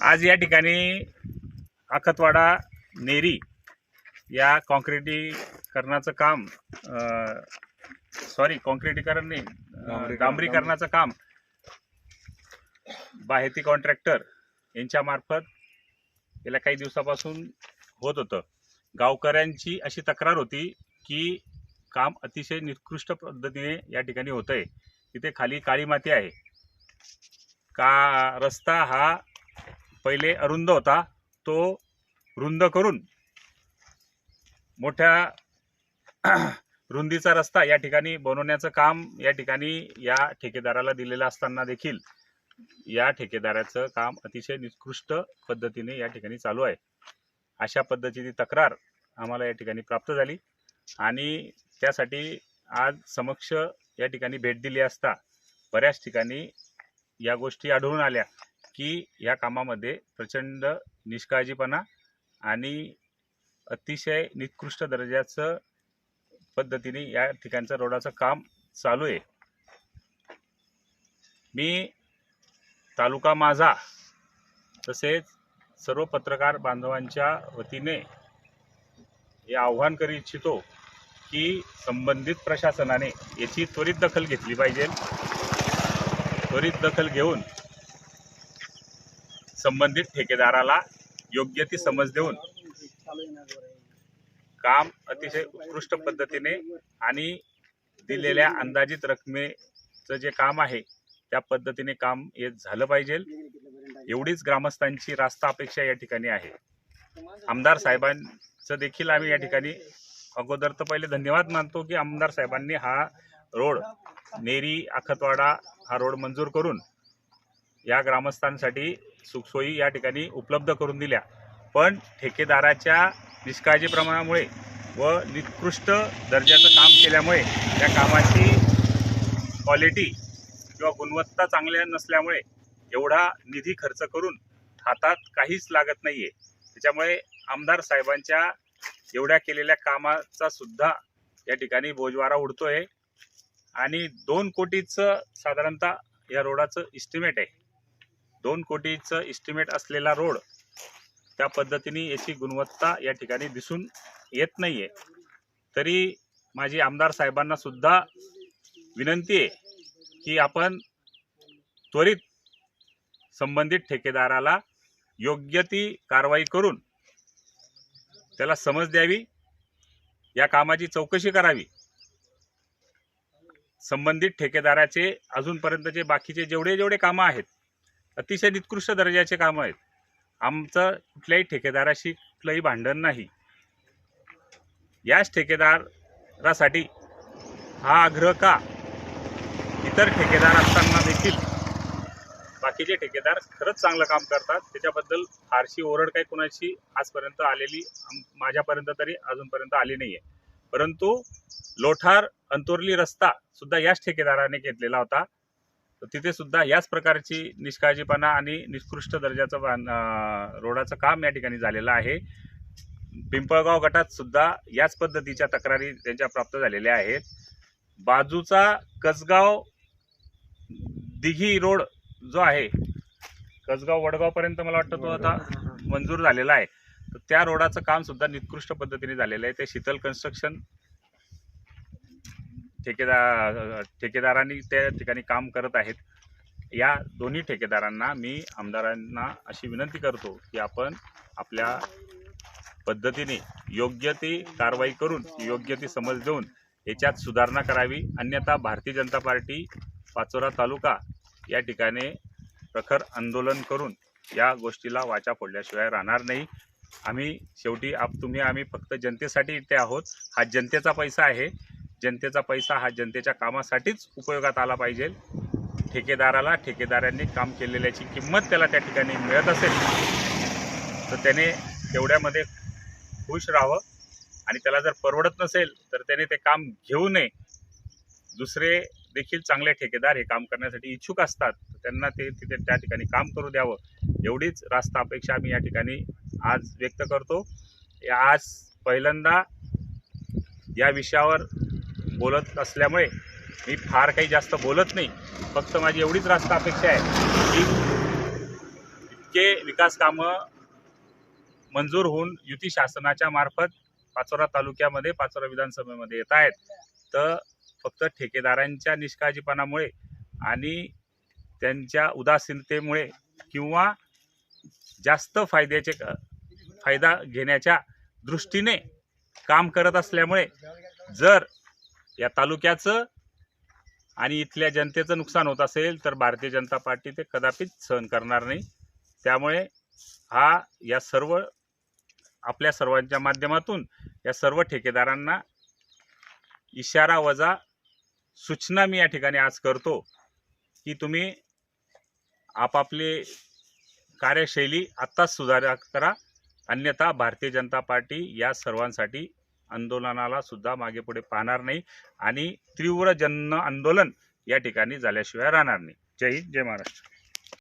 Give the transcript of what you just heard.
आज या ठिकाणी अखतवाडा नेरी या कॉन्क्रिटीकरणाचं काम कॉन्क्रिटीकरण नाही डांबरीकरणाचं काम बाहेती कॉन्ट्रॅक्टर यांच्यामार्फत गेल्या काही दिवसापासून होत होतं। गावकऱ्यांची अशी तक्रार होती की काम अतिशय निकृष्ट पद्धतीने या ठिकाणी होतंय। तिथे खाली काळी माती आहे का रस्ता हा पहिले अरुंद होता तो रुंद करून मोठ्या रुंदीचा रस्ता या ठिकाणी बनवण्याचं काम या ठिकाणी या ठेकेदाराला दिलेलं असताना देखील या ठेकेदाराचं काम अतिशय निकृष्ट पद्धतीने या ठिकाणी चालू आहे। अशा पद्धतीची तक्रार आम्हाला या ठिकाणी प्राप्त झाली आणि त्यासाठी आज समक्ष या ठिकाणी भेट दिली असता बऱ्याच ठिकाणी या गोष्टी आढळून आल्या की या कामामध्ये प्रचंड निष्काळजीपणा आणि अतिशय निकृष्ट दर्जाचं पद्धतीने या ठिकाणचं रोडाचं काम चालू आहे। मी तालुका माझा तसेच सर्व पत्रकार बांधवांच्या वतीने हे आव्हान करू इच्छितो की संबंधित प्रशासनाने याची त्वरित दखल घेतली पाहिजे। त्वरित दखल घेऊन संबंधित ठेकेदाराला योग्य ती समज देऊन काम अतिशय उत्कृष्ट पद्धतीने आणि दिलेल्या अंदाजित रकमेचं जे काम आहे त्या पद्धतीने काम झालं पाहिजे एवढीच ग्रामस्थांची रास्त अपेक्षा या ठिकाणी आहे। आमदार साहेबांचं देखील आम्ही या ठिकाणी अगोदर तर पहिले धन्यवाद मानतो की आमदार साहेबांनी हा रोड नेरी अखतवाडा हा रोड मंजूर करून या ग्रामस्थांसाठी सुखसोयी या ठिकाणी उपलब्ध करून दिल्या। पण ठेकेदाराच्या निष्काळजीपणामुळे व निकृष्ट दर्जाचं काम केल्यामुळे या कामाची क्वालिटी किंवा गुणवत्ता चांगल्या नसल्यामुळे एवढा निधी खर्च करून हातात काहीच लागत नाहीये। त्याच्यामुळे आमदार साहेबांच्या एवढ्या केलेल्या कामाचा सुद्धा या ठिकाणी बोजवारा उडतोय आणि 2 कोटीचं साधारणतः या रोडाचं इस्टिमेट आहे। 2 कोटीचं इस्टिमेट असलेला रोड त्या पद्धतीने याची गुणवत्ता या ठिकाणी दिसून येत नाहीये। तरी माझी आमदार साहेबांना सुद्धा विनंती आहे की आपण त्वरित संबंधित ठेकेदाराला योग्य ती कारवाई करून त्याला समज द्यावी, या कामाची चौकशी करावी। संबंधित ठेकेदाराचे अजूनपर्यंतचे बाकीचे जेवढे कामं आहेत अतिशय निकृष्ट दर्जाचे कामं आहेत। आमचं कुठल्याही ठेकेदाराशी कुठलंही भांडण नाही। याच ठेकेदारासाठी हा आग्रह का इतर ठेकेदार असताना देखील बाकीचे ठेकेदार खरंच चांगलं काम करतात, त्याच्याबद्दल फारशी ओरड काही कोणाची आजपर्यंत आलेली माझ्यापर्यंत तरी अजूनपर्यंत आली नाही आहे। परंतु लोठार अंतोर्ली रस्ता सुद्धा याच ठेकेदाराने घेतलेला होता, तर तिथे सुद्धा याच प्रकारची निष्काळजीपणा आणि निकृष्ट दर्जाचं रोडाचं काम या ठिकाणी झालेलं आहे। पिंपळगाव गटात सुद्धा याच पद्धतीच्या तक्रारी त्यांच्या प्राप्त झालेल्या आहेत। बाजूचा कसगाव दिघी रोड जो आहे कसगाव वडगावपर्यंत मला वाटतं तो आता मंजूर झालेला आहे, तर त्या रोडाचं काम सुद्धा निकृष्ट पद्धतीने झालेलं आहे। ते शीतल कन्स्ट्रक्शन ठेकेदारांनी त्या ठिकाणी काम करत आहेत। या दोन्ही ठेकेदारांना मी आमदारांना अशी विनंती करतो की आपण आपल्या पद्धतीने योग्य ती कारवाई करून योग्य ती समज देऊन याच्यात सुधारणा करावी, अन्यथा भारतीय जनता पार्टी पाचोरा तालुका या ठिकाणी प्रखर आंदोलन करून या गोष्टीला वाचा फोडल्याशिवाय राहणार नाही। आम्ही शेवटी आम्ही फक्त जनतेसाठी इथे आहोत। हा जनतेचा पैसा आहे, जनतेचा पैसा हा जनतेच्या कामासाठीच उपयोगात आला पाहिजे। ठेकेदारांनी काम केलेल्याची किंमत त्याला त्या ठिकाणी मिळत असेल तर त्याने तेवढ्यामध्ये खुश राहावं आणि त्याला जर परवडत नसेल तर त्याने ते काम घेऊ नये। दुसरे देखील चांगले ठेकेदार हे काम करण्यासाठी इच्छुक असतात, त्यांना ते तिथे त्या ठिकाणी काम करू द्यावं एवढीच रास्त अपेक्षा आम्ही या ठिकाणी आज व्यक्त करतो। आज पहिल्यांदा या विषयावर बोलत असल्यामुळे मी फार काही जास्त बोलत नाही, फक्त माझी एवढीच रास्त अपेक्षा आहे की इतके विकास कामं मंजूर होऊन युती शासनाच्या मार्फत पाचोरा तालुक्यामध्ये पाचोरा विधानसभेमध्ये येत आहेत, तर फक्त ठेकेदारांच्या निष्काळजीपणामुळे आणि त्यांच्या उदासीनतेमुळे किंवा जास्त फायदा घेण्याच्या दृष्टीने काम करत असल्यामुळे जर या तालुक्याचं आणि इथल्या जनतेचं नुकसान होत असेल तर भारतीय जनता पार्टी ते कदापिच सहन करणार नाही. त्यामुळे या सर्व आपल्या सर्वांच्या माध्यमातून या सर्व ठेकेदारांना इशारा वजा सूचना मी या ठिकाणी आज करतो की तुम्ही आपापली कार्यशैली आत्ताच सुधार करा, अन्यथा भारतीय जनता पार्टी या सर्वांसाठी आंदोलनाला सुद्धा मागे पुढे पाहणार नाही आणि तीव्र जन आंदोलन या ठिकाणी झाल्याशिवाय राहणार नाही. जय हिंद, जय महाराष्ट्र.